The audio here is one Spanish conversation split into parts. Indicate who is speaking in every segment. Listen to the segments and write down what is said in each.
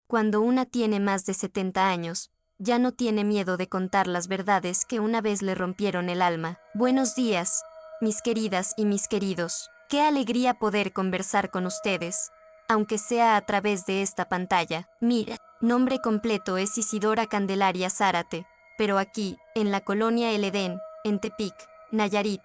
Speaker 1: Cuando una tiene más de 70 años, ya no tiene miedo de contar las verdades que una vez le rompieron el alma. Buenos días, mis queridas y mis queridos. Qué alegría poder conversar con ustedes, aunque sea a través de esta pantalla. Mira, nombre completo es Isidora Candelaria Zárate, pero aquí, en la colonia El Edén, en Tepic, Nayarit,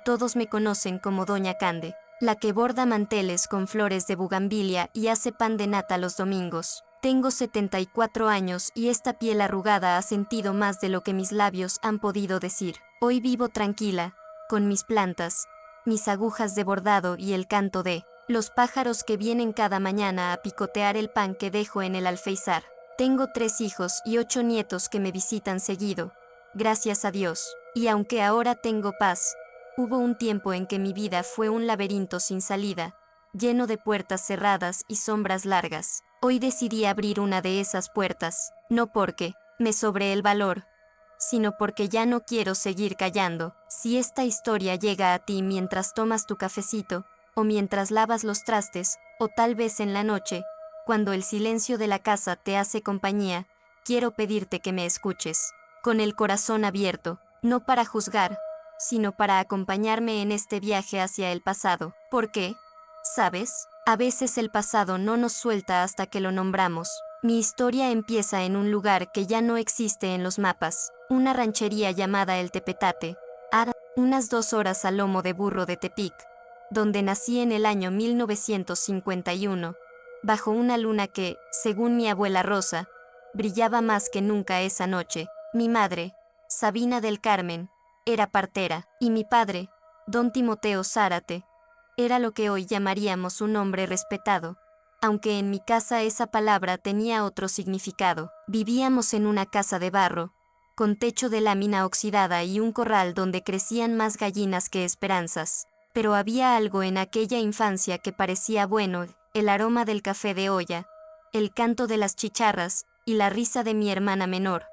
Speaker 1: todos me conocen como Doña Cande, la que borda manteles con flores de bugambilia y hace pan de nata los domingos. Tengo 74 años y esta piel arrugada ha sentido más de lo que mis labios han podido decir. Hoy vivo tranquila, con mis plantas, mis agujas de bordado y el canto de los pájaros que vienen cada mañana a picotear el pan que dejo en el alféizar. Tengo 3 hijos y 8 nietos que me visitan seguido, gracias a Dios. Y aunque ahora tengo paz, hubo un tiempo en que mi vida fue un laberinto sin salida, lleno de puertas cerradas y sombras largas. Hoy decidí abrir una de esas puertas, no porque me sobre el valor, sino porque ya no quiero seguir callando. Si esta historia llega a ti mientras tomas tu cafecito, o mientras lavas los trastes, o tal vez en la noche, cuando el silencio de la casa te hace compañía, quiero pedirte que me escuches, con el corazón abierto, no para juzgar, sino para acompañarme en este viaje hacia el pasado. ¿Por qué? ¿Sabes? A veces el pasado no nos suelta hasta que lo nombramos. Mi historia empieza en un lugar que ya no existe en los mapas, una ranchería llamada El Tepetate, a unas 2 horas al lomo de burro de Tepic, donde nací en el año 1951, bajo una luna que, según mi abuela Rosa, brillaba más que nunca esa noche. Mi madre, Sabina del Carmen, era partera, y mi padre, don Timoteo Zárate, era lo que hoy llamaríamos un hombre respetado, aunque en mi casa esa palabra tenía otro significado. Vivíamos en una casa de barro, con techo de lámina oxidada y un corral donde crecían más gallinas que esperanzas. Pero había algo en aquella infancia que parecía bueno, el aroma del café de olla, el canto de las chicharras y la risa de mi hermana menor,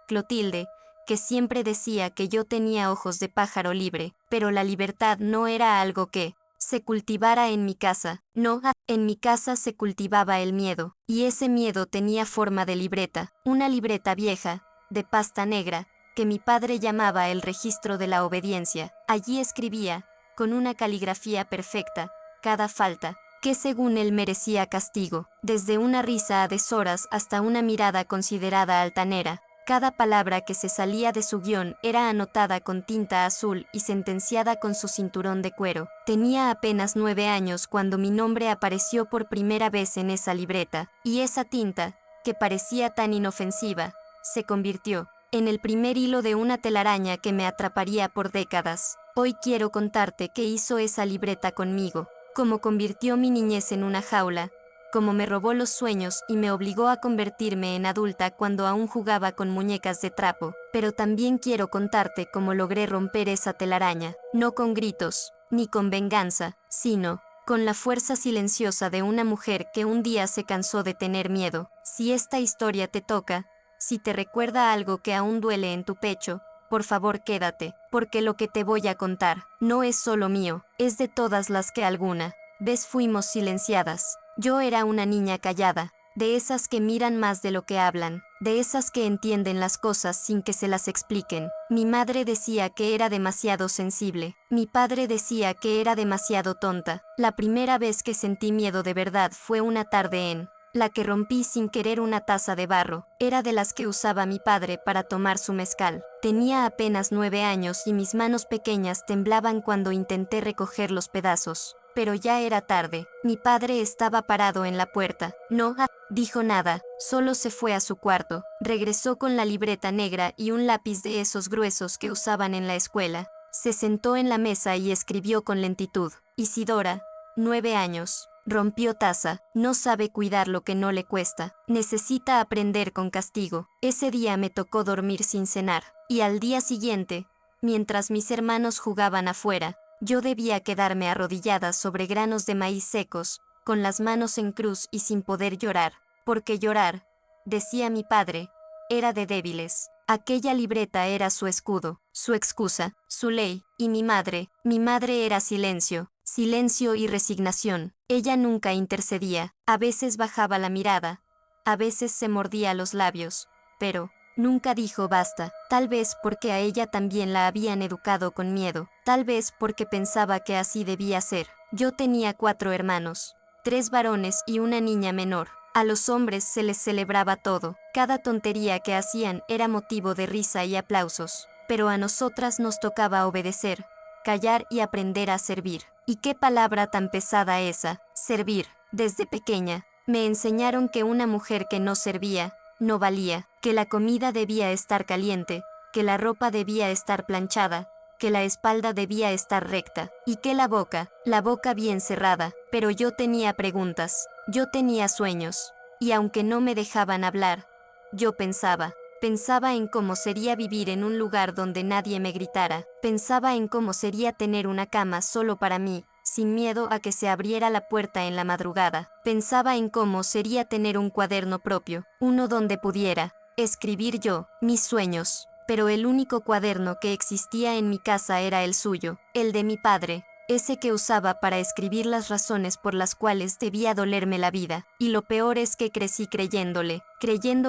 Speaker 1: Clotilde, que siempre decía que yo tenía ojos de pájaro libre, pero la libertad no era algo que se cultivara en mi casa. No, en mi casa se cultivaba el miedo, y ese miedo tenía forma de libreta, una libreta vieja, de pasta negra, que mi padre llamaba el registro de la obediencia. Allí escribía, con una caligrafía perfecta, cada falta, que según él merecía castigo, desde una risa a deshoras hasta una mirada considerada altanera. Cada palabra que se salía de su guión era anotada con tinta azul y sentenciada con su cinturón de cuero. Tenía apenas 9 años cuando mi nombre apareció por primera vez en esa libreta, y esa tinta, que parecía tan inofensiva, se convirtió en el primer hilo de una telaraña que me atraparía por décadas. Hoy quiero contarte qué hizo esa libreta conmigo, cómo convirtió mi niñez en una jaula, cómo me robó los sueños y me obligó a convertirme en adulta cuando aún jugaba con muñecas de trapo. Pero también quiero contarte cómo logré romper esa telaraña, no con gritos, ni con venganza, sino con la fuerza silenciosa de una mujer que un día se cansó de tener miedo. Si esta historia te toca, si te recuerda algo que aún duele en tu pecho, por favor quédate, porque lo que te voy a contar no es solo mío, es de todas las que alguna vez fuimos silenciadas. Yo era una niña callada, de esas que miran más de lo que hablan, de esas que entienden las cosas sin que se las expliquen. Mi madre decía que era demasiado sensible, mi padre decía que era demasiado tonta. La primera vez que sentí miedo de verdad fue una tarde en la que rompí sin querer una taza de barro. Era de las que usaba mi padre para tomar su mezcal. Tenía apenas 9 años y mis manos pequeñas temblaban cuando intenté recoger los pedazos. Pero ya era tarde. Mi padre estaba parado en la puerta. No dijo nada, solo se fue a su cuarto. Regresó con la libreta negra y un lápiz de esos gruesos que usaban en la escuela. Se sentó en la mesa y escribió con lentitud. Isidora, 9 años. Rompió taza, no sabe cuidar lo que no le cuesta. Necesita aprender con castigo. Ese día me tocó dormir sin cenar. Y al día siguiente, mientras mis hermanos jugaban afuera, yo debía quedarme arrodillada sobre granos de maíz secos, con las manos en cruz y sin poder llorar, porque llorar, decía mi padre, era de débiles. Aquella libreta era su escudo, su excusa, su ley, y mi madre era silencio, silencio y resignación. Ella nunca intercedía, a veces bajaba la mirada, A veces se mordía los labios, pero nunca dijo basta, tal vez porque a ella también la habían educado con miedo, tal vez porque pensaba que así debía ser. Yo tenía 4 hermanos, 3 varones y una niña menor. A los hombres se les celebraba todo, cada tontería que hacían era motivo de risa y aplausos, pero a nosotras nos tocaba obedecer, callar y aprender a servir. ¿Y qué palabra tan pesada esa, servir? Desde pequeña, me enseñaron que una mujer que no servía, no valía, que la comida debía estar caliente, que la ropa debía estar planchada, que la espalda debía estar recta, y que la boca bien cerrada. Pero yo tenía preguntas, yo tenía sueños, y aunque no me dejaban hablar, yo pensaba en cómo sería vivir en un lugar donde nadie me gritara, pensaba en cómo sería tener una cama solo para mí, sin miedo a que se abriera la puerta en la madrugada, pensaba en cómo sería tener un cuaderno propio, uno donde pudiera escribir yo mis sueños. Pero el único cuaderno que existía en mi casa era el suyo, el de mi padre, ese que usaba para escribir las razones por las cuales debía dolerme la vida. Y lo peor es que crecí creyendo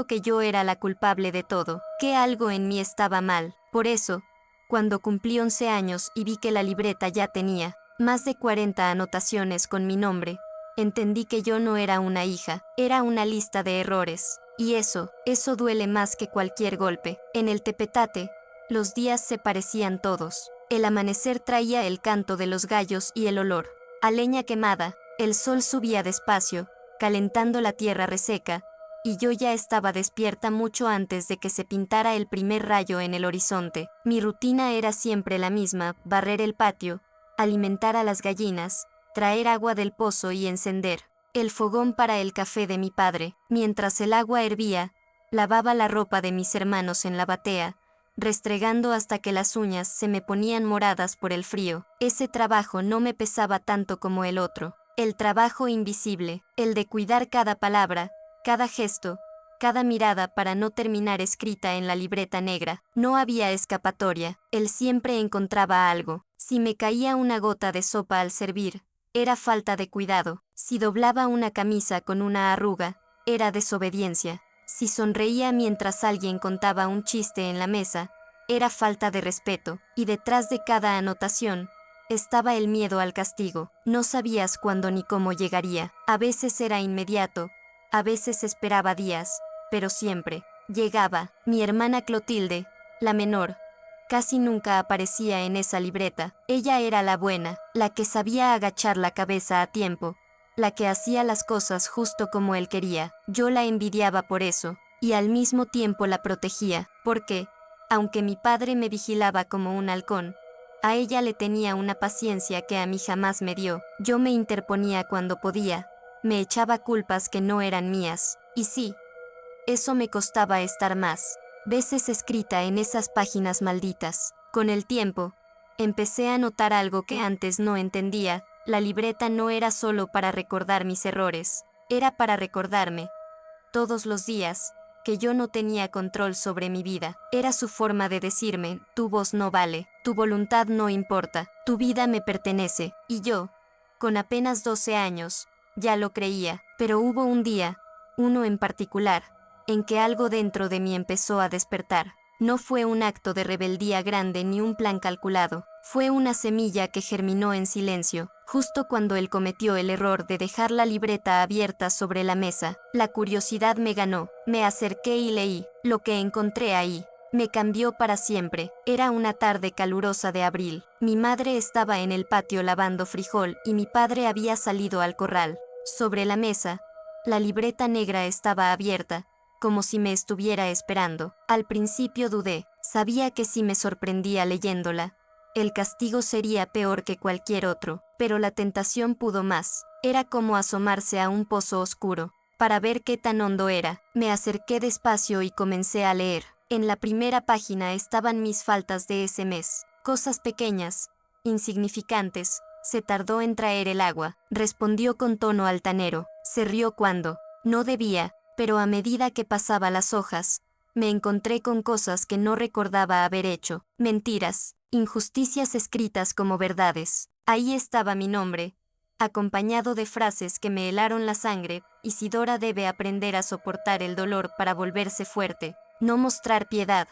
Speaker 1: que yo era la culpable de todo, que algo en mí estaba mal. Por eso, cuando cumplí 11 años y vi que la libreta ya tenía más de 40 anotaciones con mi nombre, entendí que yo no era una hija, era una lista de errores. Y eso duele más que cualquier golpe. En el tepetate, los días se parecían todos. El amanecer traía el canto de los gallos y el olor a leña quemada. El sol subía despacio, calentando la tierra reseca, y yo ya estaba despierta mucho antes de que se pintara el primer rayo en el horizonte. Mi rutina era siempre la misma: barrer el patio, alimentar a las gallinas, traer agua del pozo y encender el fogón para el café de mi padre. Mientras el agua hervía, lavaba la ropa de mis hermanos en la batea, restregando hasta que las uñas se me ponían moradas por el frío. Ese trabajo no me pesaba tanto como el otro, el trabajo invisible, el de cuidar cada palabra, cada gesto, cada mirada para no terminar escrita en la libreta negra. No había escapatoria, él siempre encontraba algo. Si me caía una gota de sopa al servir, era falta de cuidado. Si doblaba una camisa con una arruga, era desobediencia. Si sonreía mientras alguien contaba un chiste en la mesa, era falta de respeto. Y detrás de cada anotación, estaba el miedo al castigo. No sabías cuándo ni cómo llegaría. A veces era inmediato, a veces esperaba días, pero siempre llegaba. Mi hermana Clotilde, la menor, casi nunca aparecía en esa libreta. Ella era la buena, la que sabía agachar la cabeza a tiempo, la que hacía las cosas justo como él quería. Yo la envidiaba por eso, y al mismo tiempo la protegía, porque, aunque mi padre me vigilaba como un halcón, a ella le tenía una paciencia que a mí jamás me dio. Yo me interponía cuando podía, me echaba culpas que no eran mías, y sí, eso me costaba estar más veces escrita en esas páginas malditas. Con el tiempo, empecé a notar algo que antes no entendía: la libreta no era solo para recordar mis errores, era para recordarme, todos los días, que yo no tenía control sobre mi vida. Era su forma de decirme: tu voz no vale, tu voluntad no importa, tu vida me pertenece. Y yo, con apenas 12 años, ya lo creía. Pero hubo un día, uno en particular, en que algo dentro de mí empezó a despertar. No fue un acto de rebeldía grande ni un plan calculado. Fue una semilla que germinó en silencio, justo cuando él cometió el error de dejar la libreta abierta sobre la mesa. La curiosidad me ganó, me acerqué y leí. Lo que encontré ahí me cambió para siempre. Era una tarde calurosa de abril. Mi madre estaba en el patio lavando frijol y mi padre había salido al corral. Sobre la mesa, la libreta negra estaba abierta, como si me estuviera esperando. Al principio dudé, sabía que si me sorprendía leyéndola, el castigo sería peor que cualquier otro, pero la tentación pudo más. Era como asomarse a un pozo oscuro, para ver qué tan hondo era. Me acerqué despacio y comencé a leer. En la primera página estaban mis faltas de ese mes, cosas pequeñas, insignificantes. Se tardó en traer el agua, respondió con tono altanero, se rió cuando no debía, pero a medida que pasaba las hojas, me encontré con cosas que no recordaba haber hecho, mentiras, injusticias escritas como verdades. Ahí estaba mi nombre, acompañado de frases que me helaron la sangre, Isidora debe aprender a soportar el dolor para volverse fuerte, no mostrar piedad.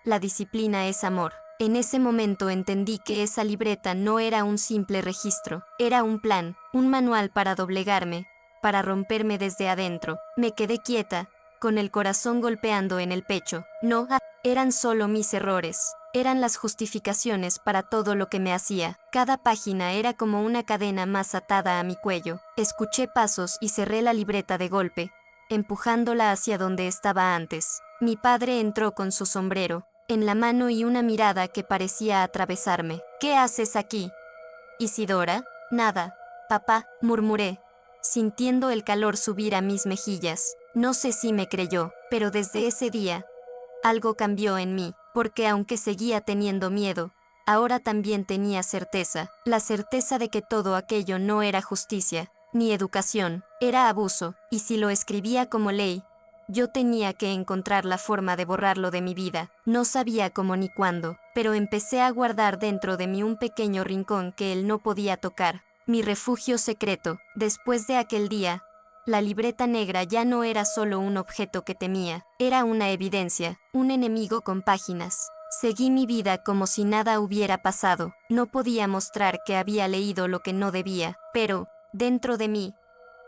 Speaker 1: La disciplina es amor. En ese momento entendí que esa libreta no era un simple registro, era un plan, un manual para doblegarme, para romperme desde adentro. Me quedé quieta, con el corazón golpeando en el pecho. No, eran solo mis errores. Eran las justificaciones para todo lo que me hacía. Cada página era como una cadena más atada a mi cuello. Escuché pasos y cerré la libreta de golpe, empujándola hacia donde estaba antes. Mi padre entró con su sombrero en la mano y una mirada que parecía atravesarme. ¿Qué haces aquí? Isidora, nada, papá, murmuré, sintiendo el calor subir a mis mejillas. No sé si me creyó, pero desde ese día, algo cambió en mí, porque aunque seguía teniendo miedo, ahora también tenía certeza, la certeza de que todo aquello no era justicia, ni educación, era abuso, y si lo escribía como ley, yo tenía que encontrar la forma de borrarlo de mi vida. No sabía cómo ni cuándo, pero empecé a guardar dentro de mí un pequeño rincón que él no podía tocar, mi refugio secreto. Después de aquel día, la libreta negra ya no era solo un objeto que temía, era una evidencia, un enemigo con páginas. Seguí mi vida como si nada hubiera pasado. No podía mostrar que había leído lo que no debía, pero, dentro de mí,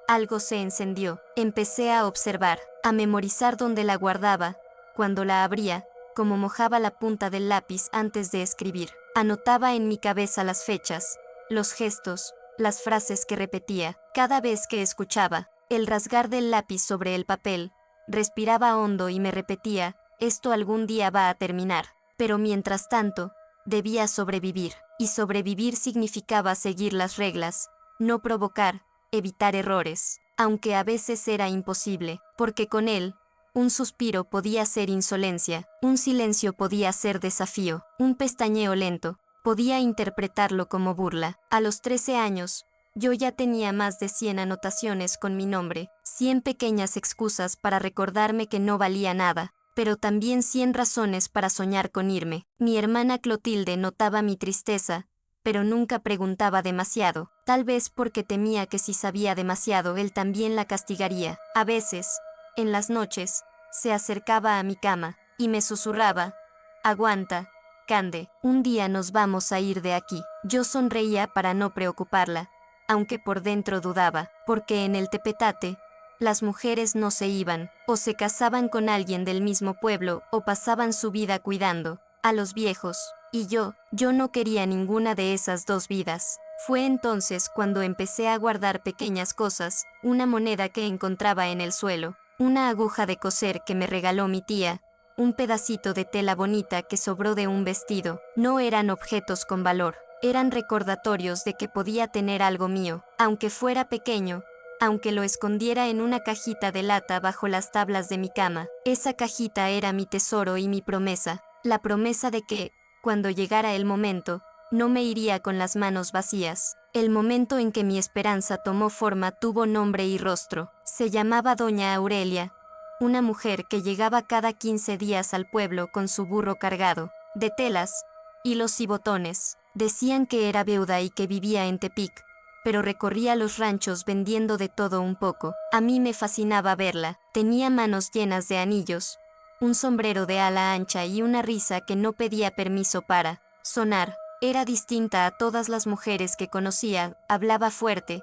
Speaker 1: algo se encendió. Empecé a observar, a memorizar dónde la guardaba, cuando la abría, como mojaba la punta del lápiz antes de escribir. Anotaba en mi cabeza las fechas, los gestos, las frases que repetía. Cada vez que escuchaba el rasgar del lápiz sobre el papel, respiraba hondo y me repetía, esto algún día va a terminar. Pero mientras tanto, debía sobrevivir. Y sobrevivir significaba seguir las reglas, no provocar, evitar errores, aunque a veces era imposible, porque con él, un suspiro podía ser insolencia, un silencio podía ser desafío, un pestañeo lento, podía interpretarlo como burla. A los 13 años, yo ya tenía más de 100 anotaciones con mi nombre, 100 pequeñas excusas para recordarme que no valía nada, pero también 100 razones para soñar con irme. Mi hermana Clotilde notaba mi tristeza, pero nunca preguntaba demasiado, tal vez porque temía que si sabía demasiado él también la castigaría. A veces, en las noches, se acercaba a mi cama, y me susurraba, aguanta, Cande, un día nos vamos a ir de aquí. Yo sonreía para no preocuparla, aunque por dentro dudaba, porque en el Tepetate, las mujeres no se iban, o se casaban con alguien del mismo pueblo, o pasaban su vida cuidando a los viejos. Y yo no quería ninguna de esas dos vidas. Fue entonces cuando empecé a guardar pequeñas cosas, una moneda que encontraba en el suelo, una aguja de coser que me regaló mi tía, un pedacito de tela bonita que sobró de un vestido. No eran objetos con valor, eran recordatorios de que podía tener algo mío, aunque fuera pequeño, aunque lo escondiera en una cajita de lata bajo las tablas de mi cama. Esa cajita era mi tesoro y mi promesa, la promesa de que, cuando llegara el momento, no me iría con las manos vacías. El momento en que mi esperanza tomó forma tuvo nombre y rostro. Se llamaba Doña Aurelia, una mujer que llegaba cada 15 días al pueblo con su burro cargado de telas, hilos y botones. Decían que era viuda y que vivía en Tepic, pero recorría los ranchos vendiendo de todo un poco. A mí me fascinaba verla. Tenía manos llenas de anillos, un sombrero de ala ancha y una risa que no pedía permiso para sonar. Era distinta a todas las mujeres que conocía, hablaba fuerte,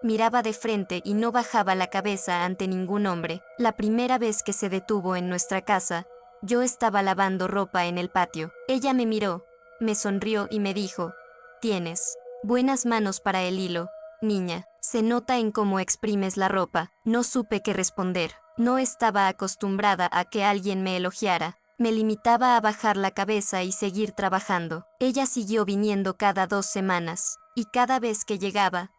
Speaker 1: miraba de frente y no bajaba la cabeza ante ningún hombre. La primera vez que se detuvo en nuestra casa, yo estaba lavando ropa en el patio. Ella me miró, me sonrió y me dijo, «Tienes buenas manos para el hilo, niña, se nota en cómo exprimes la ropa». No supe qué responder. No estaba acostumbrada a que alguien me elogiara. Me limitaba a bajar la cabeza y seguir trabajando. Ella siguió viniendo cada 2 semanas, y cada vez que llegaba,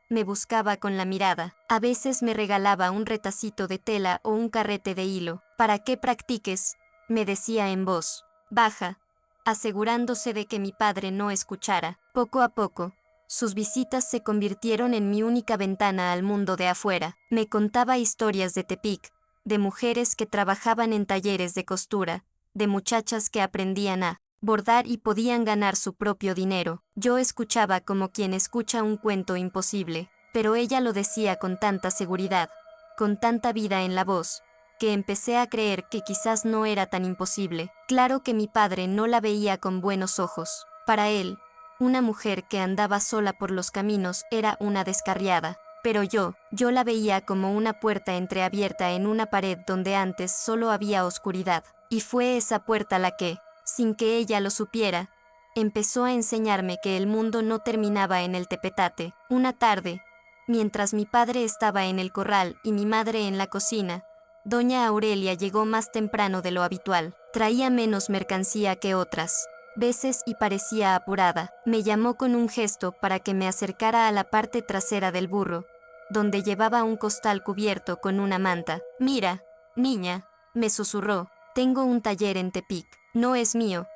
Speaker 1: me buscaba con la mirada. A veces me regalaba un retacito de tela o un carrete de hilo. «Para que practiques», me decía en voz baja, asegurándose de que mi padre no escuchara. Poco a poco, sus visitas se convirtieron en mi única ventana al mundo de afuera. Me contaba historias de Tepic, de mujeres que trabajaban en talleres de costura, de muchachas que aprendían a bordar y podían ganar su propio dinero. Yo escuchaba como quien escucha un cuento imposible, pero ella lo decía con tanta seguridad, con tanta vida en la voz, que empecé a creer que quizás no era tan imposible. Claro que mi padre no la veía con buenos ojos. Para él, una mujer que andaba sola por los caminos era una descarriada. Pero yo la veía como una puerta entreabierta en una pared donde antes solo había oscuridad. Y fue esa puerta la que, sin que ella lo supiera, empezó a enseñarme que el mundo no terminaba en el tepetate. Una tarde, mientras mi padre estaba en el corral y mi madre en la cocina, doña Aurelia llegó más temprano de lo habitual. Traía menos mercancía que otras veces y parecía apurada. Me llamó con un gesto para que me acercara a la parte trasera del burro, donde llevaba un costal cubierto con una manta. Mira, niña, me susurró, tengo un taller en Tepic. No es mío,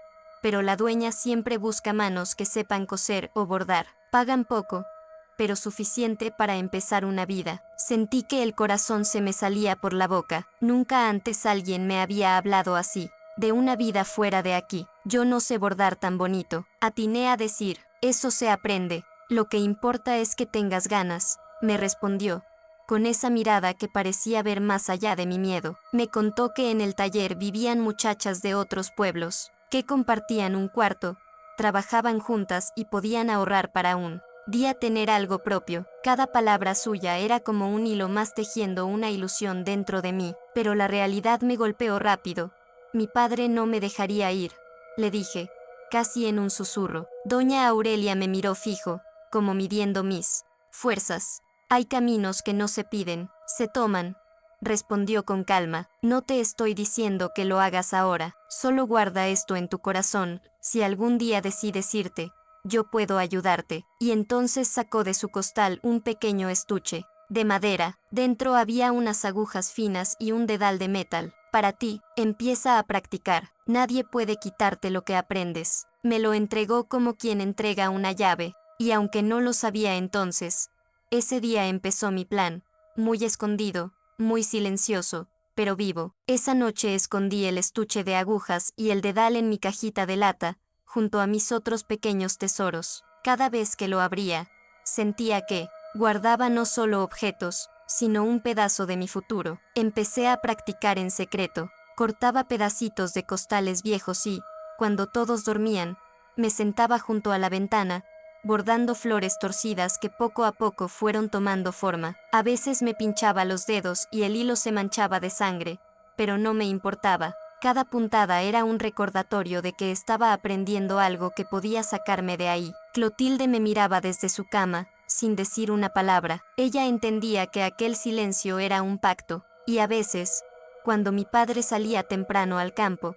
Speaker 1: pero la dueña siempre busca manos que sepan coser o bordar. Pagan poco, pero suficiente para empezar una vida. Sentí que el corazón se me salía por la boca. Nunca antes alguien me había hablado así, de una vida fuera de aquí. Yo no sé bordar tan bonito. Atiné a decir, eso se aprende. Lo que importa es que tengas ganas, me respondió, con esa mirada que parecía ver más allá de mi miedo. Me contó que en el taller vivían muchachas de otros pueblos, que compartían un cuarto, trabajaban juntas y podían ahorrar para un día tener algo propio. Cada palabra suya era como un hilo más tejiendo una ilusión dentro de mí, pero la realidad me golpeó rápido. Mi padre no me dejaría ir, le dije, casi en un susurro. Doña Aurelia me miró fijo, como midiendo mis fuerzas. Hay caminos que no se piden, se toman, respondió con calma. No te estoy diciendo que lo hagas ahora, solo guarda esto en tu corazón. Si algún día decides irte, yo puedo ayudarte. Y entonces sacó de su costal un pequeño estuche de madera. Dentro había unas agujas finas y un dedal de metal. Para ti, empieza a practicar. Nadie puede quitarte lo que aprendes. Me lo entregó como quien entrega una llave, y aunque no lo sabía entonces, ese día empezó mi plan, muy escondido, muy silencioso, pero vivo. Esa noche escondí el estuche de agujas y el dedal en mi cajita de lata, junto a mis otros pequeños tesoros. Cada vez que lo abría, sentía que guardaba no solo objetos, sino un pedazo de mi futuro. Empecé a practicar en secreto. Cortaba pedacitos de costales viejos y, cuando todos dormían, me sentaba junto a la ventana, bordando flores torcidas que poco a poco fueron tomando forma. A veces me pinchaba los dedos y el hilo se manchaba de sangre, pero no me importaba. Cada puntada era un recordatorio de que estaba aprendiendo algo que podía sacarme de ahí. Clotilde me miraba desde su cama, sin decir una palabra. Ella entendía que aquel silencio era un pacto, y a veces, cuando mi padre salía temprano al campo,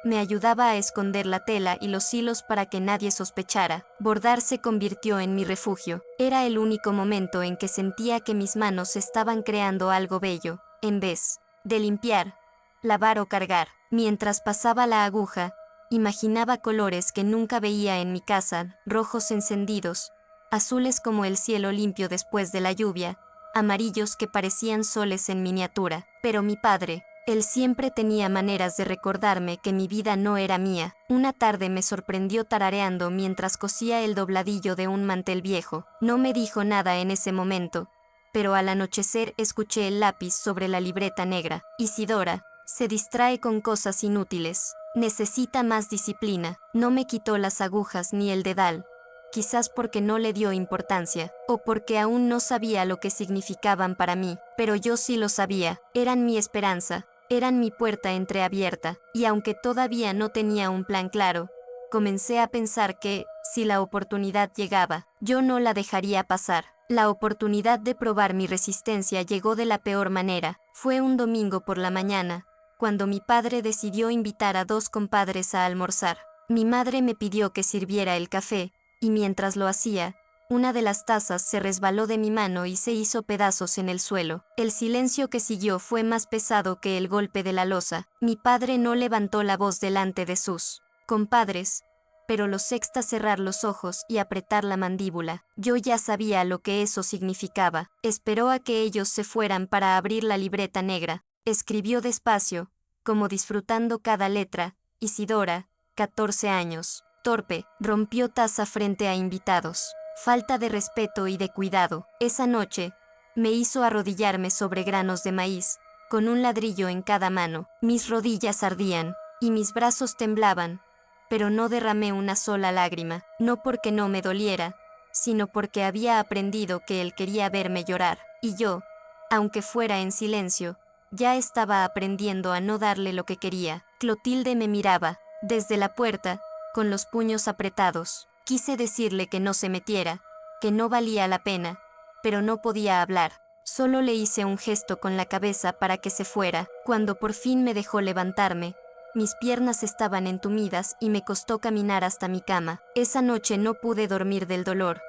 Speaker 1: me ayudaba a esconder la tela y los hilos para que nadie sospechara. Bordar se convirtió en mi refugio. Era el único momento en que sentía que mis manos estaban creando algo bello, en vez de limpiar, lavar o cargar. Mientras pasaba la aguja, imaginaba colores que nunca veía en mi casa, rojos encendidos, azules como el cielo limpio después de la lluvia, amarillos que parecían soles en miniatura. Pero mi padre, él siempre tenía maneras de recordarme que mi vida no era mía. Una tarde me sorprendió tarareando mientras cosía el dobladillo de un mantel viejo. No me dijo nada en ese momento, pero al anochecer escuché el lápiz sobre la libreta negra. Isidora, se distrae con cosas inútiles. Necesita más disciplina. No me quitó las agujas ni el dedal. Quizás porque no le dio importancia, o porque aún no sabía lo que significaban para mí, pero yo sí lo sabía. Eran mi esperanza. Eran mi puerta entreabierta, y aunque todavía no tenía un plan claro, comencé a pensar que, si la oportunidad llegaba, yo no la dejaría pasar. La oportunidad de probar mi resistencia llegó de la peor manera. Fue un domingo por la mañana, cuando mi padre decidió invitar a 2 compadres a almorzar. Mi madre me pidió que sirviera el café, y mientras lo hacía, una de las tazas se resbaló de mi mano y se hizo pedazos en el suelo. El silencio que siguió fue más pesado que el golpe de la loza. Mi padre no levantó la voz delante de sus compadres, pero los sexta cerrar los ojos y apretar la mandíbula. Yo ya sabía lo que eso significaba. Esperó a que ellos se fueran para abrir la libreta negra. Escribió despacio, como disfrutando cada letra, Isidora, 14 años. Torpe, rompió taza frente a invitados. Falta de respeto y de cuidado. Esa noche, Me hizo arrodillarme sobre granos de maíz, con un ladrillo en cada mano. Mis rodillas ardían, y mis brazos temblaban, pero no derramé una sola lágrima, no porque no me doliera, sino porque había aprendido que él quería verme llorar, y yo, aunque fuera en silencio, ya estaba aprendiendo a no darle lo que quería. Clotilde me miraba, desde la puerta, con los puños apretados. Quise decirle que no se metiera, que no valía la pena, pero no podía hablar. Solo le hice un gesto con la cabeza para que se fuera. Cuando por fin me dejó levantarme, mis piernas estaban entumidas y me costó caminar hasta mi cama. Esa noche no pude dormir del dolor,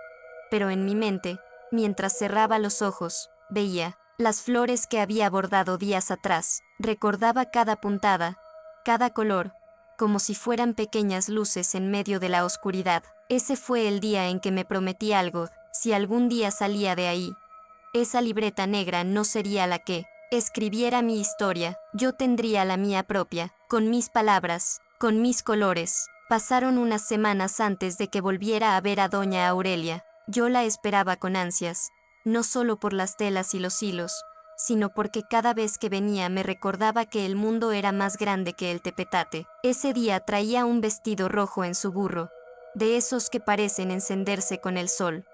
Speaker 1: pero en mi mente, mientras cerraba los ojos, veía las flores que había bordado días atrás. Recordaba cada puntada, cada color, como si fueran pequeñas luces en medio de la oscuridad. Ese fue el día en que me prometí algo: si algún día salía de ahí, esa libreta negra no sería la que escribiera mi historia, yo tendría la mía propia, con mis palabras, con mis colores. Pasaron unas semanas antes de que volviera a ver a doña Aurelia. Yo la esperaba con ansias, no solo por las telas y los hilos, sino porque cada vez que venía me recordaba que el mundo era más grande que el tepetate. Ese día traía un vestido rojo en su burro, de esos que parecen encenderse con el sol.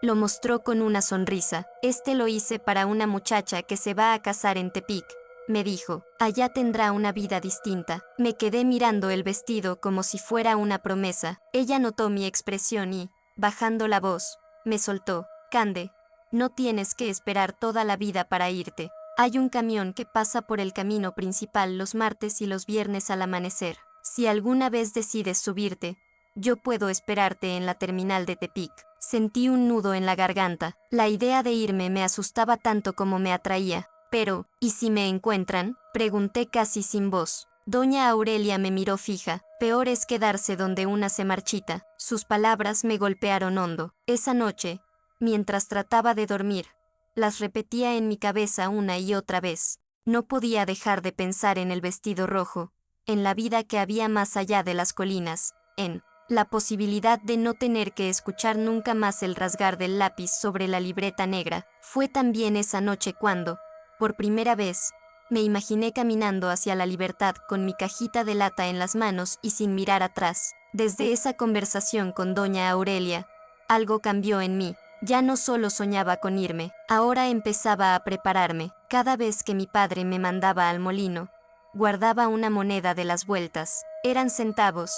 Speaker 1: Lo mostró con una sonrisa. Lo hice para una muchacha que se va a casar en Tepic, me dijo. Allá tendrá una vida distinta. Me quedé mirando el vestido como si fuera una promesa. Ella notó mi expresión y, bajando la voz, me soltó: Cande, no tienes que esperar toda la vida para irte. Hay un camión que pasa por el camino principal los martes y los viernes al amanecer. Si alguna vez decides subirte, yo puedo esperarte en la terminal de Tepic. Sentí un nudo en la garganta. La idea de irme me asustaba tanto como me atraía. Pero, ¿y si me encuentran?, pregunté casi sin voz. Doña Aurelia me miró fija. Peor es quedarse donde una se marchita. Sus palabras me golpearon hondo. Esa noche, mientras trataba de dormir, las repetía en mi cabeza una y otra vez. No podía dejar de pensar en el vestido rojo, en la vida que había más allá de las colinas, en la posibilidad de no tener que escuchar nunca más el rasgar del lápiz sobre la libreta negra. Fue también esa noche cuando, por primera vez, me imaginé caminando hacia la libertad con mi cajita de lata en las manos y sin mirar atrás. Desde esa conversación con doña Aurelia, algo cambió en mí. Ya no solo soñaba con irme, ahora empezaba a prepararme. Cada vez que mi padre me mandaba al molino, guardaba una moneda de las vueltas. Eran centavos,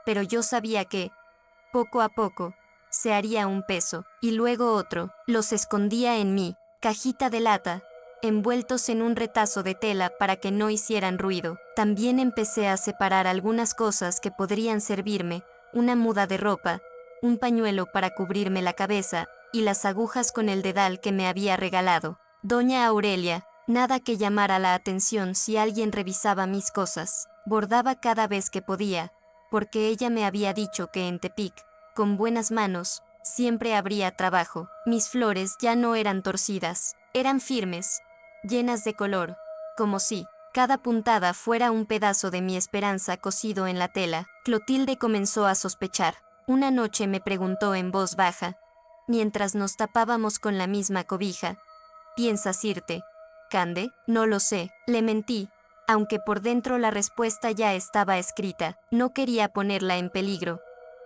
Speaker 1: pero yo sabía que, poco a poco, se haría un peso, y luego otro. Los escondía en mi cajita de lata, envueltos en un retazo de tela para que no hicieran ruido. También empecé a separar algunas cosas que podrían servirme: una muda de ropa, un pañuelo para cubrirme la cabeza, y las agujas con el dedal que me había regalado doña Aurelia. Nada que llamara la atención si alguien revisaba mis cosas. Bordaba cada vez que podía, porque ella me había dicho que en Tepic, con buenas manos, siempre habría trabajo. Mis flores ya no eran torcidas, eran firmes, llenas de color, como si cada puntada fuera un pedazo de mi esperanza cosido en la tela. Clotilde comenzó a sospechar. Una noche me preguntó en voz baja, mientras nos tapábamos con la misma cobija: ¿piensas irte, Cande? No lo sé, le mentí, aunque por dentro la respuesta ya estaba escrita. No quería ponerla en peligro,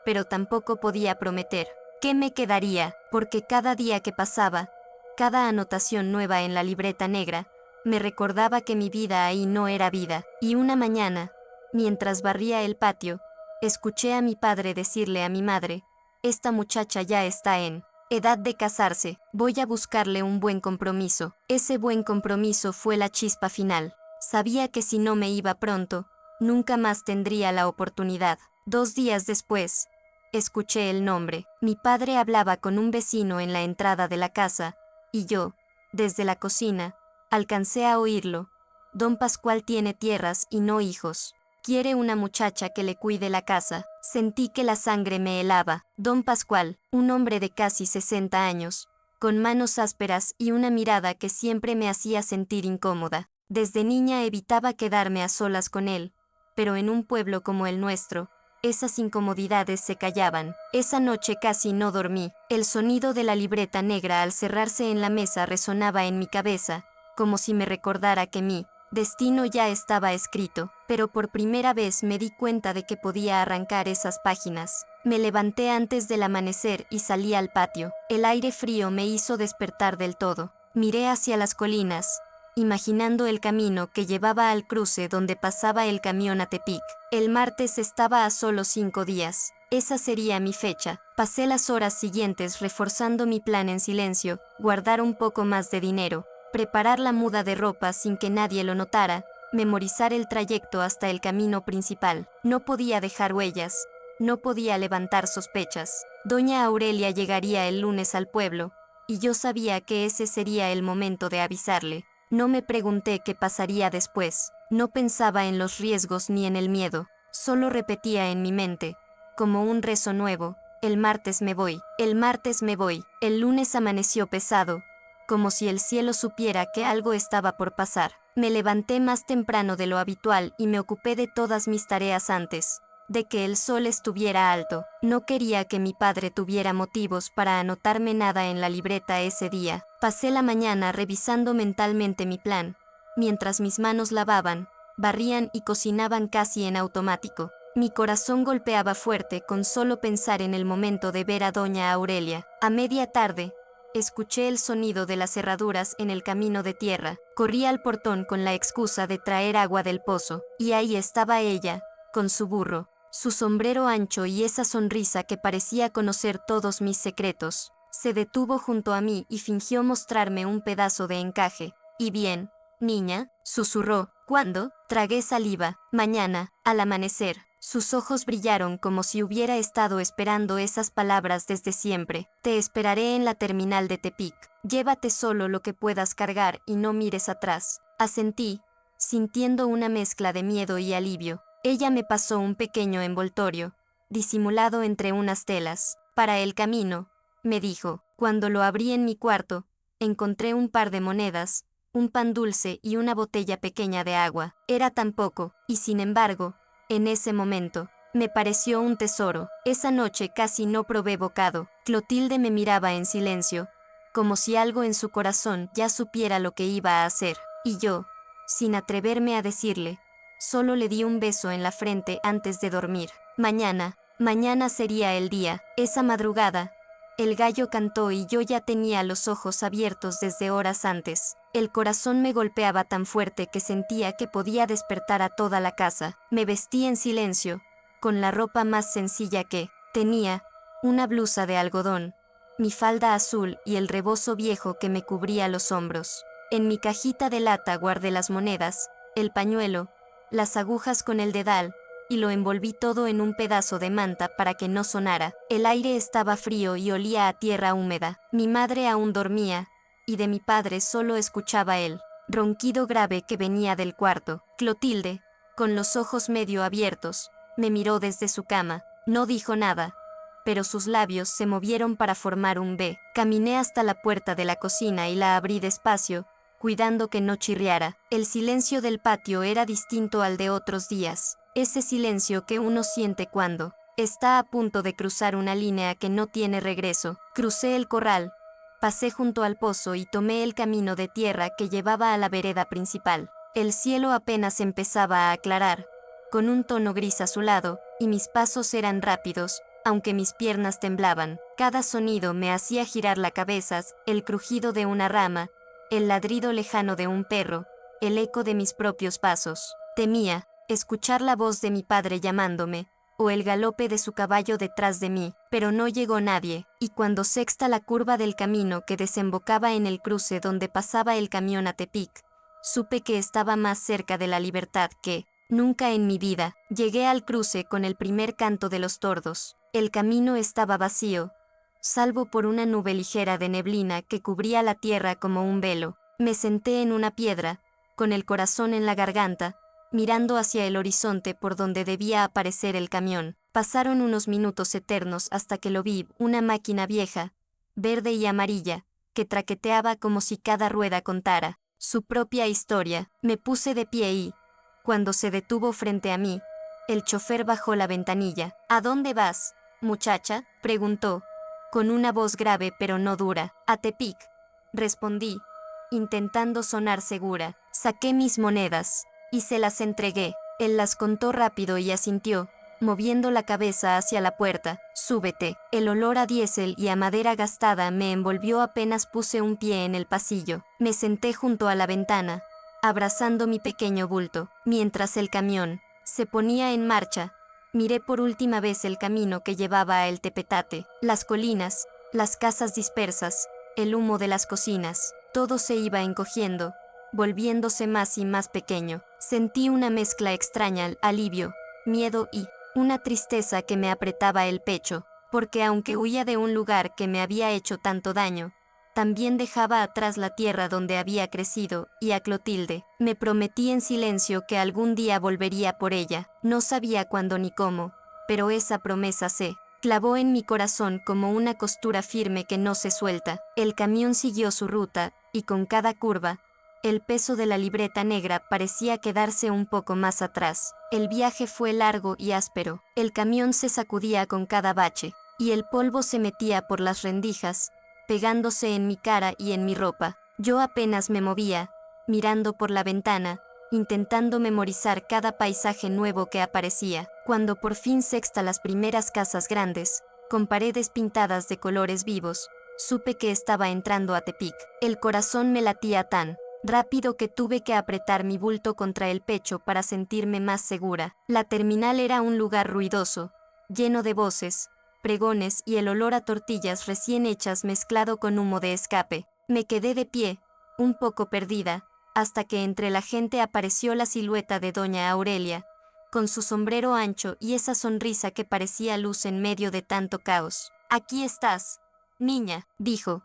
Speaker 1: pero tampoco podía prometer que me quedaría, porque cada día que pasaba, cada anotación nueva en la libreta negra, me recordaba que mi vida ahí no era vida. Y una mañana, mientras barría el patio, escuché a mi padre decirle a mi madre: esta muchacha ya está en edad de casarse, voy a buscarle un buen compromiso. Ese buen compromiso fue la chispa final. Sabía que si no me iba pronto, nunca más tendría la oportunidad. 2 días después, escuché el nombre. Mi padre hablaba con un vecino en la entrada de la casa, y yo, desde la cocina, alcancé a oírlo: Don Pascual tiene tierras y no hijos. Quiere una muchacha que le cuide la casa. Sentí que la sangre me helaba. Don Pascual, un hombre de casi 60 años, con manos ásperas y una mirada que siempre me hacía sentir incómoda. Desde niña evitaba quedarme a solas con él, pero en un pueblo como el nuestro, esas incomodidades se callaban. Esa noche casi no dormí. El sonido de la libreta negra al cerrarse en la mesa resonaba en mi cabeza, como si me recordara que mi destino ya estaba escrito, pero por primera vez me di cuenta de que podía arrancar esas páginas. Me levanté antes del amanecer y salí al patio. El aire frío me hizo despertar del todo. Miré hacia las colinas, imaginando el camino que llevaba al cruce donde pasaba el camión a Tepic. El martes estaba a solo 5 días. Esa sería mi fecha. Pasé las horas siguientes reforzando mi plan en silencio, guardar un poco más de dinero, preparar la muda de ropa sin que nadie lo notara, memorizar el trayecto hasta el camino principal. No podía dejar huellas, no podía levantar sospechas. Doña Aurelia llegaría el lunes al pueblo, y yo sabía que ese sería el momento de avisarle. No me pregunté qué pasaría después, no pensaba en los riesgos ni en el miedo, solo repetía en mi mente, como un rezo nuevo: el martes me voy, el martes me voy. El lunes amaneció pesado, como si el cielo supiera que algo estaba por pasar. Me levanté más temprano de lo habitual y me ocupé de todas mis tareas antes de que el sol estuviera alto. No quería que mi padre tuviera motivos para anotarme nada en la libreta ese día. Pasé la mañana revisando mentalmente mi plan, mientras mis manos lavaban, barrían y cocinaban casi en automático. Mi corazón golpeaba fuerte con solo pensar en el momento de ver a doña Aurelia. A media tarde, escuché el sonido de las herraduras en el camino de tierra. Corrí al portón con la excusa de traer agua del pozo, y ahí estaba ella, con su burro, su sombrero ancho y esa sonrisa que parecía conocer todos mis secretos. Se detuvo junto a mí y fingió mostrarme un pedazo de encaje. «¿Y bien, niña?», susurró. «¿Cuándo?». Tragué saliva. «Mañana, al amanecer». Sus ojos brillaron como si hubiera estado esperando esas palabras desde siempre. «Te esperaré en la terminal de Tepic. Llévate solo lo que puedas cargar y no mires atrás». Asentí, sintiendo una mezcla de miedo y alivio. Ella me pasó un pequeño envoltorio, disimulado entre unas telas. «Para el camino», me dijo. Cuando lo abrí en mi cuarto, encontré un par de monedas, un pan dulce y una botella pequeña de agua. Era tan poco, y sin embargo, en ese momento, me pareció un tesoro. Esa noche casi no probé bocado. Clotilde me miraba en silencio, como si algo en su corazón ya supiera lo que iba a hacer. Y yo, sin atreverme a decirle, solo le di un beso en la frente antes de dormir. Mañana sería el día. Esa madrugada, el gallo cantó y yo ya tenía los ojos abiertos desde horas antes. El corazón me golpeaba tan fuerte que sentía que podía despertar a toda la casa. Me vestí en silencio, con la ropa más sencilla que tenía, una blusa de algodón, mi falda azul y el rebozo viejo que me cubría los hombros. En mi cajita de lata guardé las monedas, el pañuelo, las agujas con el dedal, y lo envolví todo en un pedazo de manta para que no sonara. El aire estaba frío y olía a tierra húmeda. Mi madre aún dormía, y de mi padre solo escuchaba el ronquido grave que venía del cuarto. Clotilde, con los ojos medio abiertos, me miró desde su cama. No dijo nada, pero sus labios se movieron para formar un V. Caminé hasta la puerta de la cocina y la abrí despacio, cuidando que no chirriara. El silencio del patio era distinto al de otros días. Ese silencio que uno siente cuando está a punto de cruzar una línea que no tiene regreso. Crucé el corral, pasé junto al pozo y tomé el camino de tierra que llevaba a la vereda principal. El cielo apenas empezaba a aclarar, con un tono gris azulado, y mis pasos eran rápidos, aunque mis piernas temblaban. Cada sonido me hacía girar la cabeza: el crujido de una rama, el ladrido lejano de un perro, el eco de mis propios pasos. Temía escuchar la voz de mi padre llamándome, o el galope de su caballo detrás de mí, pero no llegó nadie, y cuando sexta la curva del camino que desembocaba en el cruce donde pasaba el camión a Tepic, supe que estaba más cerca de la libertad que nunca en mi vida. Llegué al cruce con el primer canto de los tordos. El camino estaba vacío, salvo por una nube ligera de neblina que cubría la tierra como un velo. Me senté en una piedra, con el corazón en la garganta, mirando hacia el horizonte por donde debía aparecer el camión. Pasaron unos minutos eternos hasta que lo vi, una máquina vieja, verde y amarilla, que traqueteaba como si cada rueda contara su propia historia. Me puse de pie y, cuando se detuvo frente a mí, El chofer bajó la ventanilla. ¿A dónde vas, muchacha?, preguntó, con una voz grave pero no dura. A Tepic, respondí, intentando sonar segura. Saqué mis monedas y se las entregué. Él las contó rápido y asintió, moviendo la cabeza hacia la puerta. Súbete. El olor a diésel y a madera gastada me envolvió apenas puse un pie en el pasillo. Me senté junto a la ventana, abrazando mi pequeño bulto. Mientras el camión se ponía en marcha, miré por última vez el camino que llevaba a El Tepetate, las colinas, las casas dispersas, el humo de las cocinas. Todo se iba encogiendo, volviéndose más y más pequeño. Sentí una mezcla extraña, alivio, miedo y una tristeza que me apretaba el pecho, porque aunque huía de un lugar que me había hecho tanto daño, también dejaba atrás la tierra donde había crecido, y a Clotilde. Me prometí en silencio que algún día volvería por ella. No sabía cuándo ni cómo, pero esa promesa se clavó en mi corazón como una costura firme que no se suelta. El camión siguió su ruta, y con cada curva, el peso de la libreta negra parecía quedarse un poco más atrás. El viaje fue largo y áspero. El camión se sacudía con cada bache, y el polvo se metía por las rendijas, pegándose en mi cara y en mi ropa. Yo apenas me movía, mirando por la ventana, intentando memorizar cada paisaje nuevo que aparecía. Cuando por fin sexta las primeras casas grandes, con paredes pintadas de colores vivos, supe que estaba entrando a Tepic. El corazón me latía tan rápido que tuve que apretar mi bulto contra el pecho para sentirme más segura. La terminal era un lugar ruidoso, lleno de voces, pregones y el olor a tortillas recién hechas mezclado con humo de escape. Me quedé de pie, un poco perdida, hasta que entre la gente apareció la silueta de doña Aurelia, con su sombrero ancho y esa sonrisa que parecía luz en medio de tanto caos. «Aquí estás, niña», dijo,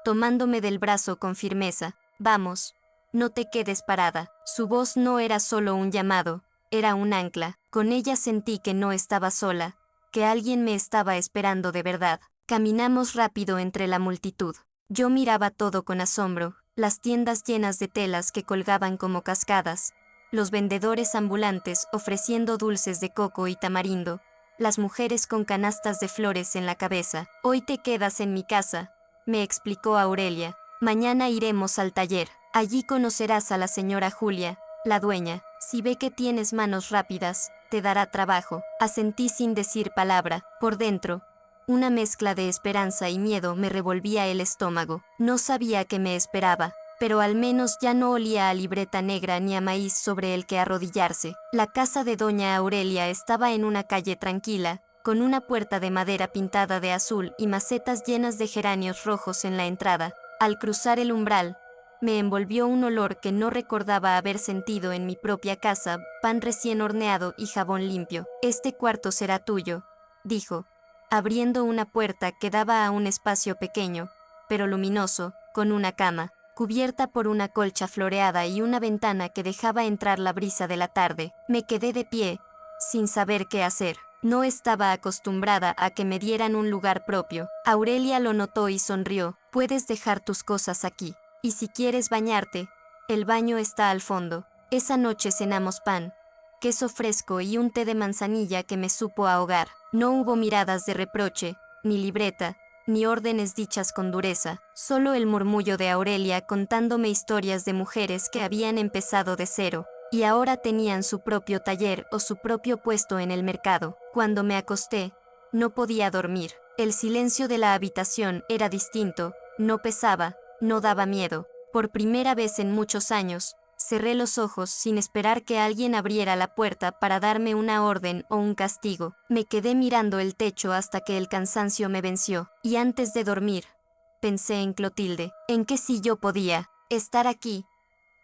Speaker 1: tomándome del brazo con firmeza. «Vamos, no te quedes parada». Su voz no era solo un llamado, era un ancla. Con ella sentí que no estaba sola, que alguien me estaba esperando de verdad. Caminamos rápido entre la multitud. Yo miraba todo con asombro, las tiendas llenas de telas que colgaban como cascadas, los vendedores ambulantes ofreciendo dulces de coco y tamarindo, las mujeres con canastas de flores en la cabeza. «Hoy te quedas en mi casa», me explicó Aurelia. «Mañana iremos al taller. Allí conocerás a la señora Julia, la dueña. Si ve que tienes manos rápidas, te dará trabajo». Asentí sin decir palabra. Por dentro, una mezcla de esperanza y miedo me revolvía el estómago. No sabía qué me esperaba, pero al menos ya no olía a libreta negra ni a maíz sobre el que arrodillarse. La casa de doña Aurelia estaba en una calle tranquila, con una puerta de madera pintada de azul y macetas llenas de geranios rojos en la entrada. Al cruzar el umbral, me envolvió un olor que no recordaba haber sentido en mi propia casa: pan recién horneado y jabón limpio. «Este cuarto será tuyo», dijo, abriendo una puerta que daba a un espacio pequeño, pero luminoso, con una cama, cubierta por una colcha floreada y una ventana que dejaba entrar la brisa de la tarde. Me quedé de pie, sin saber qué hacer. No estaba acostumbrada a que me dieran un lugar propio. Aurelia lo notó y sonrió. «Puedes dejar tus cosas aquí. Y si quieres bañarte, el baño está al fondo». Esa noche cenamos pan, queso fresco y un té de manzanilla que me supo ahogar. No hubo miradas de reproche, ni libreta, ni órdenes dichas con dureza, solo el murmullo de Aurelia contándome historias de mujeres que habían empezado de cero, y ahora tenían su propio taller o su propio puesto en el mercado. Cuando me acosté, no podía dormir. El silencio de la habitación era distinto, no pesaba, no daba miedo. Por primera vez en muchos años, cerré los ojos sin esperar que alguien abriera la puerta para darme una orden o un castigo. Me quedé mirando el techo hasta que el cansancio me venció. Y antes de dormir, pensé en Clotilde, en que si yo podía estar aquí,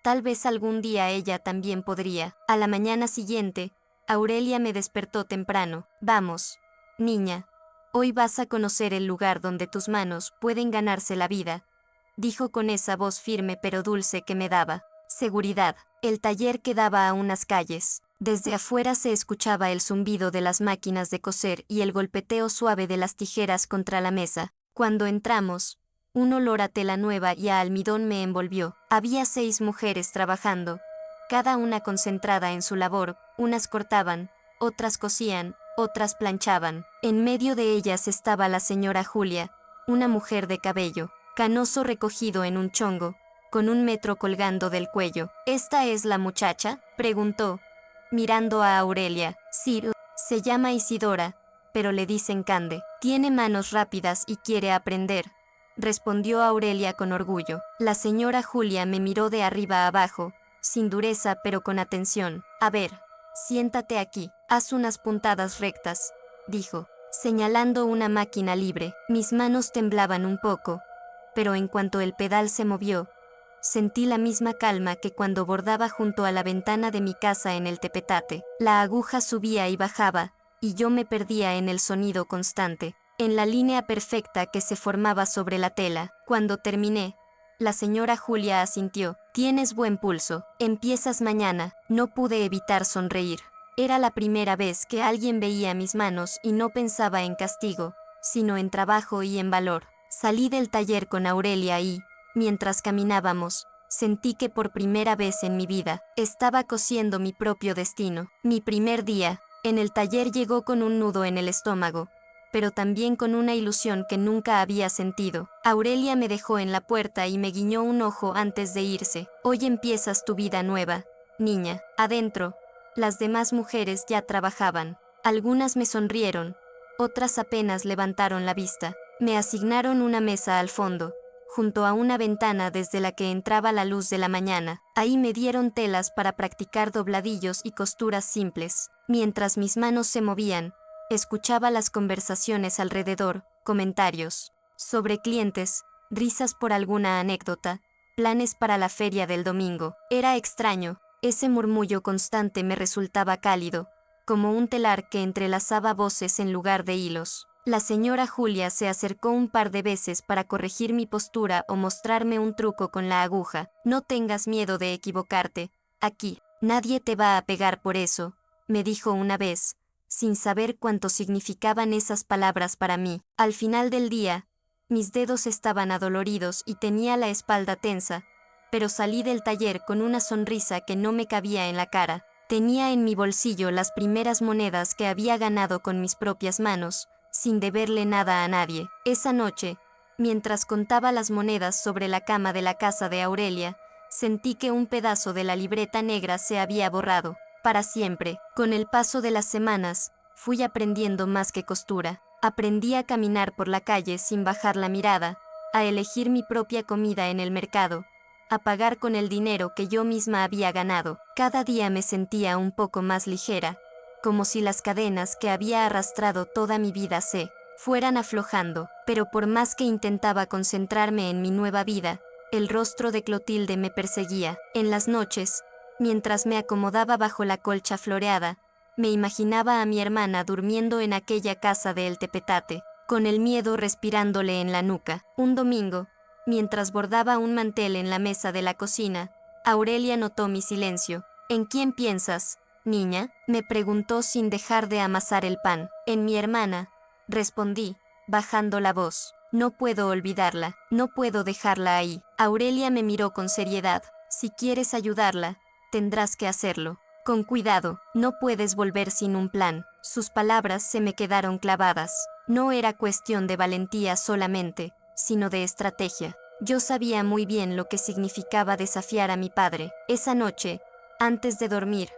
Speaker 1: tal vez algún día ella también podría. A la mañana siguiente, Aurelia me despertó temprano. «Vamos, niña, hoy vas a conocer el lugar donde tus manos pueden ganarse la vida», dijo con esa voz firme pero dulce que me daba seguridad. El taller quedaba a unas calles. Desde afuera se escuchaba el zumbido de las máquinas de coser y el golpeteo suave de las tijeras contra la mesa. Cuando entramos, un olor a tela nueva y a almidón me envolvió. Había 6 mujeres trabajando, cada una concentrada en su labor. Unas cortaban, otras cosían, otras planchaban. En medio de ellas estaba la señora Julia, una mujer de cabello canoso recogido en un chongo, con un metro colgando del cuello. ¿Esta es la muchacha?, preguntó, mirando a Aurelia. Sí, se llama Isidora, pero le dicen Cande. Tiene manos rápidas y quiere aprender, respondió Aurelia con orgullo. La señora Julia me miró de arriba a abajo, sin dureza pero con atención. A ver, siéntate aquí, haz unas puntadas rectas, dijo, señalando una máquina libre. Mis manos temblaban un poco, pero en cuanto el pedal se movió, sentí la misma calma que cuando bordaba junto a la ventana de mi casa en el tepetate. La aguja subía y bajaba, y yo me perdía en el sonido constante, en la línea perfecta que se formaba sobre la tela. Cuando terminé, la señora Julia asintió. Tienes buen pulso, empiezas mañana. No pude evitar sonreír. Era la primera vez que alguien veía mis manos y no pensaba en castigo, sino en trabajo y en valor. Salí del taller con Aurelia y, mientras caminábamos, sentí que por primera vez en mi vida, estaba cosiendo mi propio destino. Mi primer día en el taller llegó con un nudo en el estómago, pero también con una ilusión que nunca había sentido. Aurelia me dejó en la puerta y me guiñó un ojo antes de irse. Hoy empiezas tu vida nueva, niña. Adentro, las demás mujeres ya trabajaban. Algunas me sonrieron, otras apenas levantaron la vista. Me asignaron una mesa al fondo, junto a una ventana desde la que entraba la luz de la mañana. Ahí me dieron telas para practicar dobladillos y costuras simples. Mientras mis manos se movían, escuchaba las conversaciones alrededor, comentarios sobre clientes, risas por alguna anécdota, planes para la feria del domingo. Era extraño, ese murmullo constante me resultaba cálido, como un telar que entrelazaba voces en lugar de hilos. La señora Julia se acercó un par de veces para corregir mi postura o mostrarme un truco con la aguja. No tengas miedo de equivocarte, aquí, nadie te va a pegar por eso, me dijo una vez, sin saber cuánto significaban esas palabras para mí. Al final del día, mis dedos estaban adoloridos y tenía la espalda tensa, pero salí del taller con una sonrisa que no me cabía en la cara. Tenía en mi bolsillo las primeras monedas que había ganado con mis propias manos, sin deberle nada a nadie. Esa noche, mientras contaba las monedas sobre la cama de la casa de Aurelia, sentí que un pedazo de la libreta negra se había borrado, para siempre. Con el paso de las semanas, fui aprendiendo más que costura. Aprendí a caminar por la calle sin bajar la mirada, a elegir mi propia comida en el mercado, a pagar con el dinero que yo misma había ganado. Cada día me sentía un poco más ligera, como si las cadenas que había arrastrado toda mi vida se fueran aflojando. Pero por más que intentaba concentrarme en mi nueva vida, el rostro de Clotilde me perseguía. En las noches, mientras me acomodaba bajo la colcha floreada, me imaginaba a mi hermana durmiendo en aquella casa de El Tepetate, con el miedo respirándole en la nuca. Un domingo, mientras bordaba un mantel en la mesa de la cocina, Aurelia notó mi silencio. ¿En quién piensas, niña?, me preguntó sin dejar de amasar el pan. En mi hermana, respondí, bajando la voz. No puedo olvidarla, no puedo dejarla ahí. Aurelia me miró con seriedad. Si quieres ayudarla, tendrás que hacerlo con cuidado. No puedes volver sin un plan. Sus palabras se me quedaron clavadas. No era cuestión de valentía solamente, sino de estrategia. Yo sabía muy bien lo que significaba desafiar a mi padre. Esa noche, antes de dormir,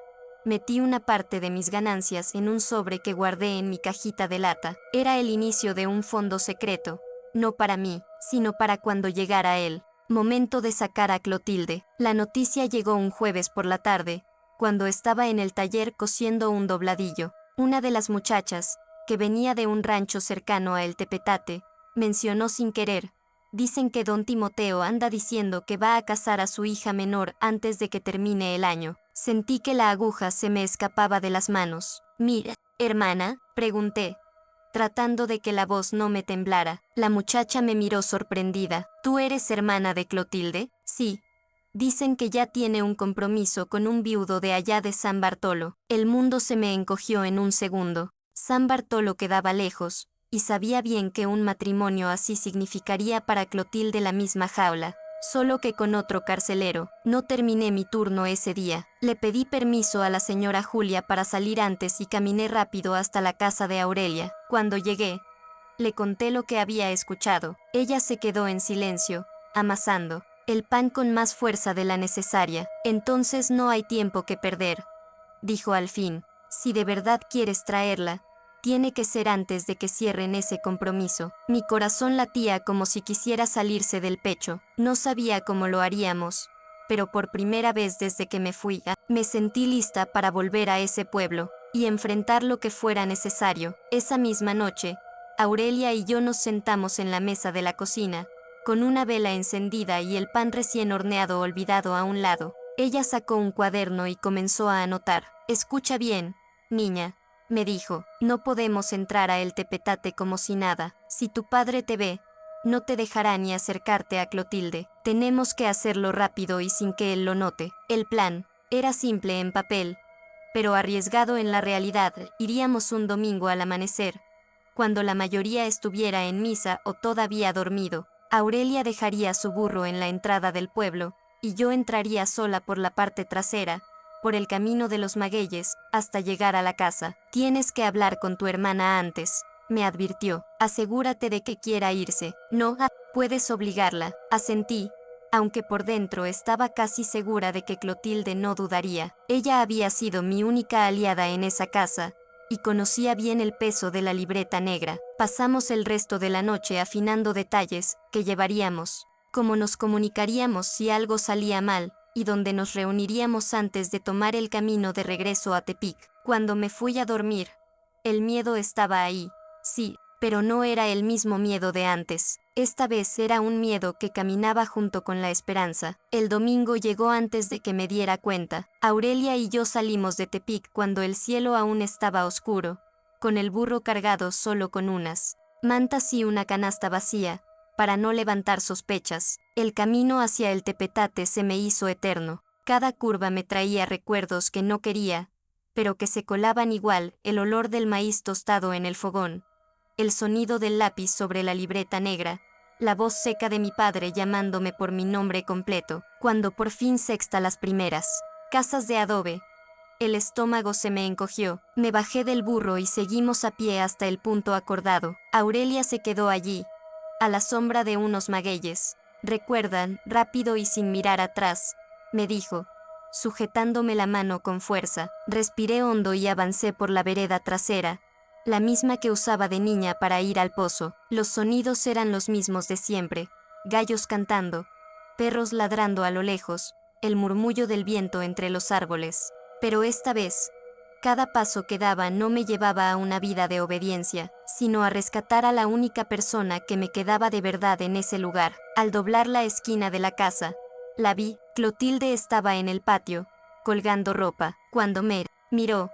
Speaker 1: metí una parte de mis ganancias en un sobre que guardé en mi cajita de lata. Era el inicio de un fondo secreto, no para mí, sino para cuando llegara él. Momento de sacar a Clotilde. La noticia llegó un jueves por la tarde, cuando estaba en el taller cosiendo un dobladillo. Una de las muchachas, que venía de un rancho cercano a El Tepetate, mencionó sin querer: dicen que don Timoteo anda diciendo que va a casar a su hija menor antes de que termine el año. Sentí que la aguja se me escapaba de las manos. Mira, hermana, pregunté, tratando de que la voz no me temblara. La muchacha me miró sorprendida. ¿Tú eres hermana de Clotilde? Sí. Dicen que ya tiene un compromiso con un viudo de allá de San Bartolo. El mundo se me encogió en un segundo. San Bartolo quedaba lejos, y sabía bien que un matrimonio así significaría para Clotilde la misma jaula. solo que con otro carcelero. No terminé mi turno ese día. Le pedí permiso a la señora Julia para salir antes y caminé rápido hasta la casa de Aurelia. Cuando llegué, le conté lo que había escuchado. Ella se quedó en silencio, amasando el pan con más fuerza de la necesaria. Entonces no hay tiempo que perder, dijo al fin. Si de verdad quieres traerla, tiene que ser antes de que cierren ese compromiso. Mi corazón latía como si quisiera salirse del pecho. No sabía cómo lo haríamos, pero por primera vez desde que me fui, me sentí lista para volver a ese pueblo y enfrentar lo que fuera necesario. Esa misma noche, Aurelia y yo nos sentamos en la mesa de la cocina, con una vela encendida y el pan recién horneado olvidado a un lado. Ella sacó un cuaderno y comenzó a anotar. Escucha bien, niña, me dijo, no podemos entrar a El Tepetate como si nada. Si tu padre te ve, no te dejará ni acercarte a Clotilde. Tenemos que hacerlo rápido y sin que él lo note. El plan era simple en papel, pero arriesgado en la realidad. Iríamos un domingo al amanecer, cuando la mayoría estuviera en misa o todavía dormido. Aurelia dejaría su burro en la entrada del pueblo, y yo entraría sola por la parte trasera, por el camino de los magueyes, hasta llegar a la casa. Tienes que hablar con tu hermana antes, me advirtió. Asegúrate de que quiera irse. No, puedes obligarla. Asentí, aunque por dentro estaba casi segura de que Clotilde no dudaría. Ella había sido mi única aliada en esa casa, y conocía bien el peso de la libreta negra. Pasamos el resto de la noche afinando detalles que llevaríamos, cómo nos comunicaríamos si algo salía mal, y dónde nos reuniríamos antes de tomar el camino de regreso a Tepic. Cuando me fui a dormir, el miedo estaba ahí, sí, pero no era el mismo miedo de antes. Esta vez era un miedo que caminaba junto con la esperanza. El domingo llegó antes de que me diera cuenta. Aurelia y yo salimos de Tepic cuando el cielo aún estaba oscuro, con el burro cargado solo con unas mantas y una canasta vacía, para no levantar sospechas. El camino hacia el Tepetate se me hizo eterno. Cada curva me traía recuerdos que no quería, pero que se colaban igual: el olor del maíz tostado en el fogón, el sonido del lápiz sobre la libreta negra, la voz seca de mi padre llamándome por mi nombre completo. Cuando por fin sexta las primeras casas de adobe, el estómago se me encogió. Me bajé del burro y seguimos a pie hasta el punto acordado. Aurelia se quedó allí, a la sombra de unos magueyes. Recuerdan, rápido y sin mirar atrás, me dijo, sujetándome la mano con fuerza. Respiré hondo y avancé por la vereda trasera, la misma que usaba de niña para ir al pozo. Los sonidos eran los mismos de siempre: gallos cantando, perros ladrando a lo lejos, el murmullo del viento entre los árboles. Pero esta vez, cada paso que daba no me llevaba a una vida de obediencia, sino a rescatar a la única persona que me quedaba de verdad en ese lugar. Al doblar la esquina de la casa, la vi. Clotilde estaba en el patio, colgando ropa. Cuando me miró,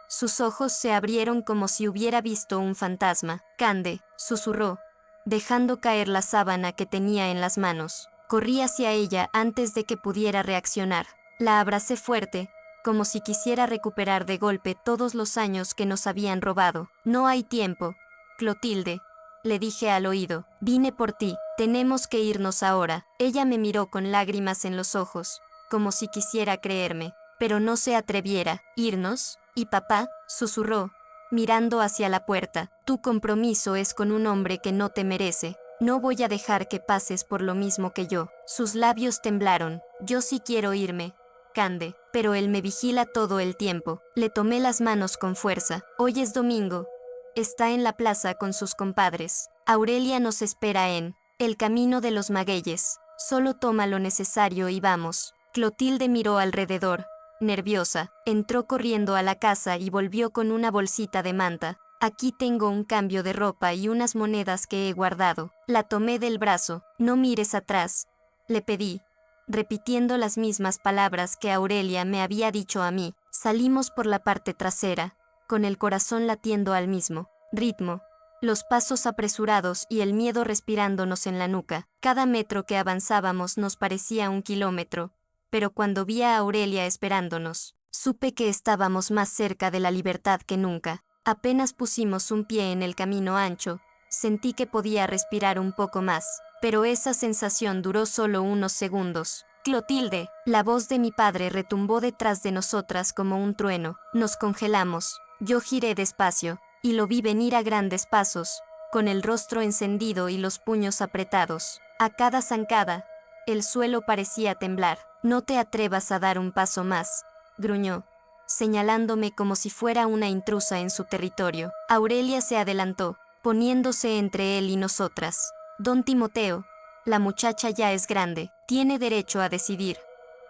Speaker 1: sus ojos se abrieron como si hubiera visto un fantasma. Cande, susurró, dejando caer la sábana que tenía en las manos. Corrí hacia ella antes de que pudiera reaccionar. La abracé fuerte, como si quisiera recuperar de golpe todos los años que nos habían robado. No hay tiempo, Clotilde, le dije al oído. Vine por ti, tenemos que irnos ahora. Ella me miró con lágrimas en los ojos, como si quisiera creerme, pero no se atreviera. ¿Irnos? ¿Y papá?, susurró, mirando hacia la puerta. Tu compromiso es con un hombre que no te merece. No voy a dejar que pases por lo mismo que yo. Sus labios temblaron. Yo sí quiero irme, Cande, pero él me vigila todo el tiempo. Le tomé las manos con fuerza. Hoy es domingo. Está en la plaza con sus compadres. Aurelia nos espera en el camino de los magueyes. Solo toma lo necesario y vamos. Clotilde miró alrededor, nerviosa. Entró corriendo a la casa y volvió con una bolsita de manta. Aquí tengo un cambio de ropa y unas monedas que he guardado. La tomé del brazo. No mires atrás, le pedí, repitiendo las mismas palabras que Aurelia me había dicho a mí. Salimos por la parte trasera, con el corazón latiendo al mismo ritmo, los pasos apresurados y el miedo respirándonos en la nuca. Cada metro que avanzábamos nos parecía un kilómetro, pero cuando vi a Aurelia esperándonos, supe que estábamos más cerca de la libertad que nunca. Apenas pusimos un pie en el camino ancho, sentí que podía respirar un poco más. pero esa sensación duró solo unos segundos. Clotilde, la voz de mi padre retumbó detrás de nosotras como un trueno. Nos congelamos. Yo giré despacio, y lo vi venir a grandes pasos, con el rostro encendido y los puños apretados. A cada zancada, el suelo parecía temblar. No te atrevas a dar un paso más, gruñó, señalándome como si fuera una intrusa en su territorio. Aurelia se adelantó, poniéndose entre él y nosotras. Don Timoteo, la muchacha ya es grande, tiene derecho a decidir,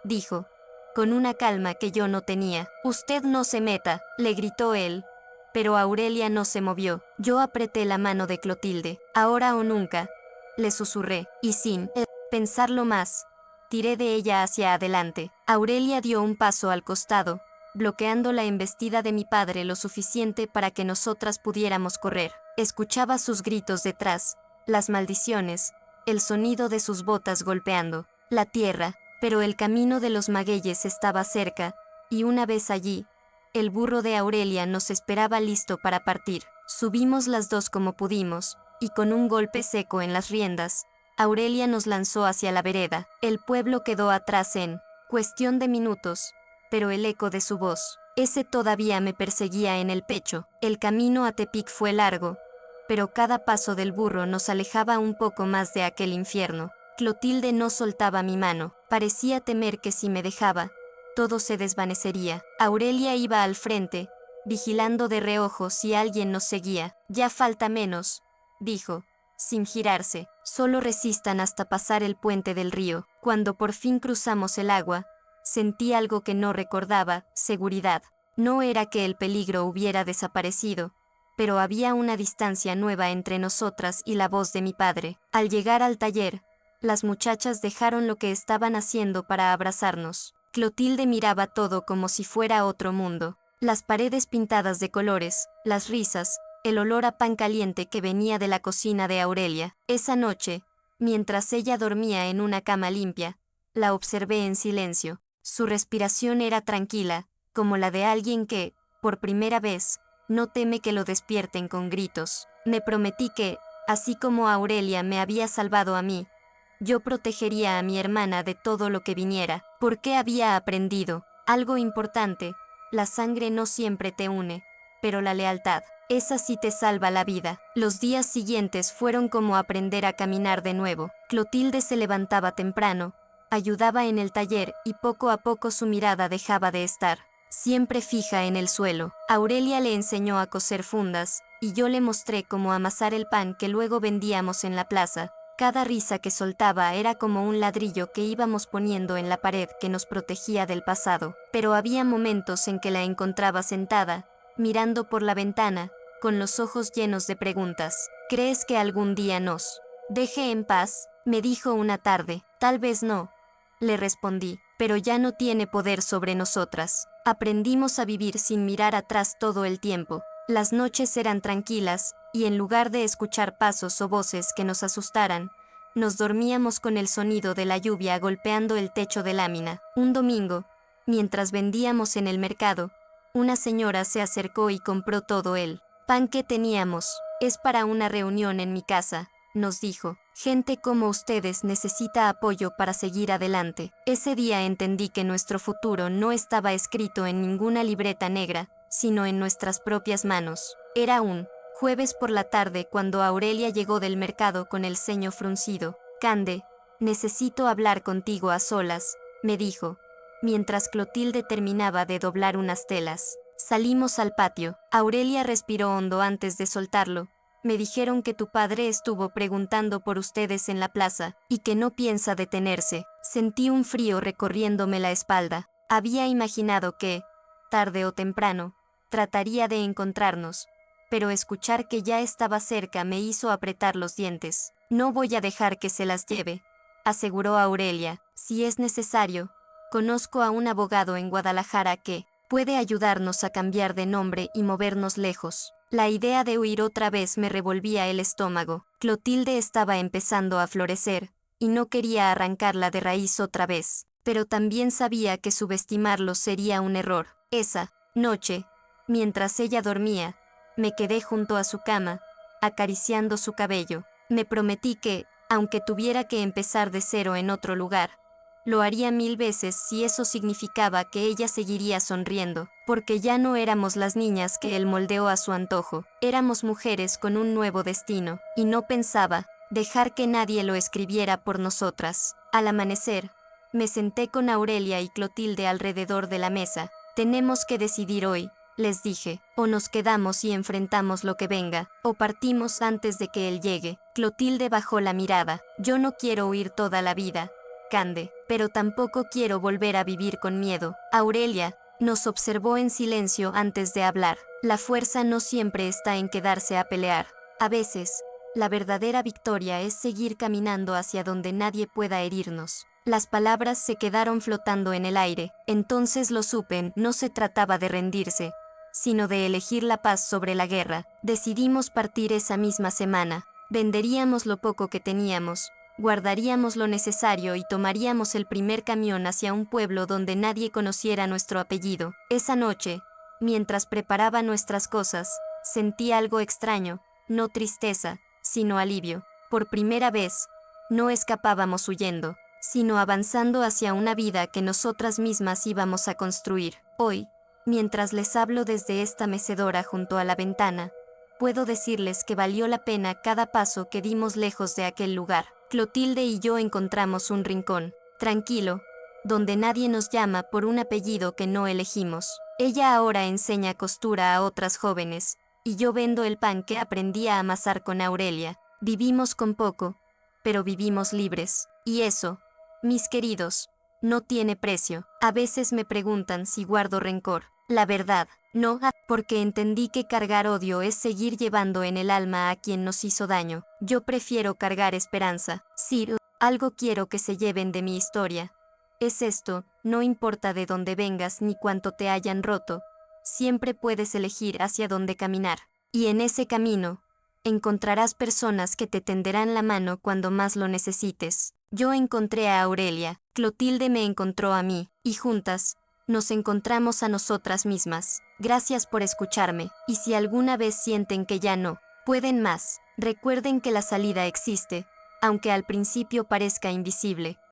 Speaker 1: dijo, con una calma que yo no tenía. Usted no se meta, le gritó él. Pero Aurelia no se movió. Yo apreté la mano de Clotilde. Ahora o nunca, le susurré, y sin pensarlo más, tiré de ella hacia adelante. Aurelia dio un paso al costado, bloqueando la embestida de mi padre lo suficiente para que nosotras pudiéramos correr. Escuchaba sus gritos detrás, las maldiciones, el sonido de sus botas golpeando la tierra, pero el camino de los magueyes estaba cerca, y una vez allí, el burro de Aurelia nos esperaba listo para partir. Subimos las dos como pudimos, y con un golpe seco en las riendas, Aurelia nos lanzó hacia la vereda. El pueblo quedó atrás en cuestión de minutos, pero el eco de su voz, ese todavía me perseguía en el pecho. El camino a Tepic fue largo, pero cada paso del burro nos alejaba un poco más de aquel infierno. Clotilde no soltaba mi mano, parecía temer que si me dejaba, todo se desvanecería. Aurelia iba al frente, vigilando de reojo si alguien nos seguía. Ya falta menos, dijo, sin girarse. Solo resistan hasta pasar el puente del río. Cuando por fin cruzamos el agua, sentí algo que no recordaba: seguridad. No era que el peligro hubiera desaparecido, pero había una distancia nueva entre nosotras y la voz de mi padre. Al llegar al taller, las muchachas dejaron lo que estaban haciendo para abrazarnos. Clotilde miraba todo como si fuera otro mundo. Las paredes pintadas de colores, las risas, el olor a pan caliente que venía de la cocina de Aurelia. Esa noche, mientras ella dormía en una cama limpia, la observé en silencio. Su respiración era tranquila, como la de alguien que, por primera vez, no teme que lo despierten con gritos. Me prometí que, así como Aurelia me había salvado a mí, yo protegería a mi hermana de todo lo que viniera, porque había aprendido algo importante: la sangre no siempre te une, pero la lealtad, esa sí te salva la vida. Los días siguientes fueron como aprender a caminar de nuevo. Clotilde se levantaba temprano, ayudaba en el taller y poco a poco su mirada dejaba de estar siempre fija en el suelo. Aurelia le enseñó a coser fundas, y yo le mostré cómo amasar el pan que luego vendíamos en la plaza. Cada risa que soltaba era como un ladrillo que íbamos poniendo en la pared que nos protegía del pasado. Pero había momentos en que la encontraba sentada, mirando por la ventana, con los ojos llenos de preguntas. ¿Crees que algún día nos deje en paz?, me dijo una tarde. Tal vez no, le respondí, pero ya no tiene poder sobre nosotras. Aprendimos a vivir sin mirar atrás todo el tiempo. Las noches eran tranquilas, y en lugar de escuchar pasos o voces que nos asustaran, nos dormíamos con el sonido de la lluvia golpeando el techo de lámina. Un domingo, mientras vendíamos en el mercado, una señora se acercó y compró todo el pan que teníamos. Es para una reunión en mi casa, nos dijo. Gente como ustedes necesita apoyo para seguir adelante. Ese día entendí que nuestro futuro no estaba escrito en ninguna libreta negra, sino en nuestras propias manos. Era un jueves por la tarde cuando Aurelia llegó del mercado con el ceño fruncido. Cande, necesito hablar contigo a solas, me dijo, mientras Clotilde terminaba de doblar unas telas. Salimos al patio. Aurelia respiró hondo antes de soltarlo. Me dijeron que tu padre estuvo preguntando por ustedes en la plaza, y que no piensa detenerse. Sentí un frío recorriéndome la espalda. Había imaginado que, tarde o temprano, trataría de encontrarnos, pero escuchar que ya estaba cerca me hizo apretar los dientes. No voy a dejar que se las lleve, aseguró Aurelia. Si es necesario, conozco a un abogado en Guadalajara que puede ayudarnos a cambiar de nombre y movernos lejos. La idea de huir otra vez me revolvía el estómago. Clotilde estaba empezando a florecer, y no quería arrancarla de raíz otra vez, pero también sabía que subestimarlo sería un error. Esa noche, mientras ella dormía, me quedé junto a su cama, acariciando su cabello. Me prometí que, aunque tuviera que empezar de cero en otro lugar. Lo haría 1000 veces si eso significaba que ella seguiría sonriendo, porque ya no éramos las niñas que él moldeó a su antojo, éramos mujeres con un nuevo destino, y no pensaba dejar que nadie lo escribiera por nosotras. Al amanecer, me senté con Aurelia y Clotilde alrededor de la mesa. Tenemos que decidir hoy, les dije, o nos quedamos y enfrentamos lo que venga, o partimos antes de que él llegue. Clotilde bajó la mirada. Yo no quiero huir toda la vida, Cande, pero tampoco quiero volver a vivir con miedo. Aurelia nos observó en silencio antes de hablar. La fuerza no siempre está en quedarse a pelear. A veces, la verdadera victoria es seguir caminando hacia donde nadie pueda herirnos. Las palabras se quedaron flotando en el aire. Entonces lo supe, no se trataba de rendirse, sino de elegir la paz sobre la guerra. Decidimos partir esa misma semana. Venderíamos lo poco que teníamos, guardaríamos lo necesario y tomaríamos el primer camión hacia un pueblo donde nadie conociera nuestro apellido. Esa noche, mientras preparaba nuestras cosas, sentí algo extraño, no tristeza, sino alivio. Por primera vez, no escapábamos huyendo, sino avanzando hacia una vida que nosotras mismas íbamos a construir. Hoy, mientras les hablo desde esta mecedora junto a la ventana, puedo decirles que valió la pena cada paso que dimos lejos de aquel lugar. Clotilde y yo encontramos un rincón, tranquilo, donde nadie nos llama por un apellido que no elegimos. Ella ahora enseña costura a otras jóvenes, y yo vendo el pan que aprendí a amasar con Aurelia. Vivimos con poco, pero vivimos libres. Y eso, mis queridos, no tiene precio. A veces me preguntan si guardo rencor. La verdad, no, porque entendí que cargar odio es seguir llevando en el alma a quien nos hizo daño. Yo prefiero cargar esperanza. Si algo quiero que se lleven de mi historia, es esto: no importa de dónde vengas ni cuánto te hayan roto, siempre puedes elegir hacia dónde caminar. Y en ese camino, encontrarás personas que te tenderán la mano cuando más lo necesites. Yo encontré a Aurelia, Clotilde me encontró a mí, y juntas, nos encontramos a nosotras mismas. Gracias por escucharme, y si alguna vez sienten que ya no pueden más, recuerden que la salida existe, aunque al principio parezca invisible.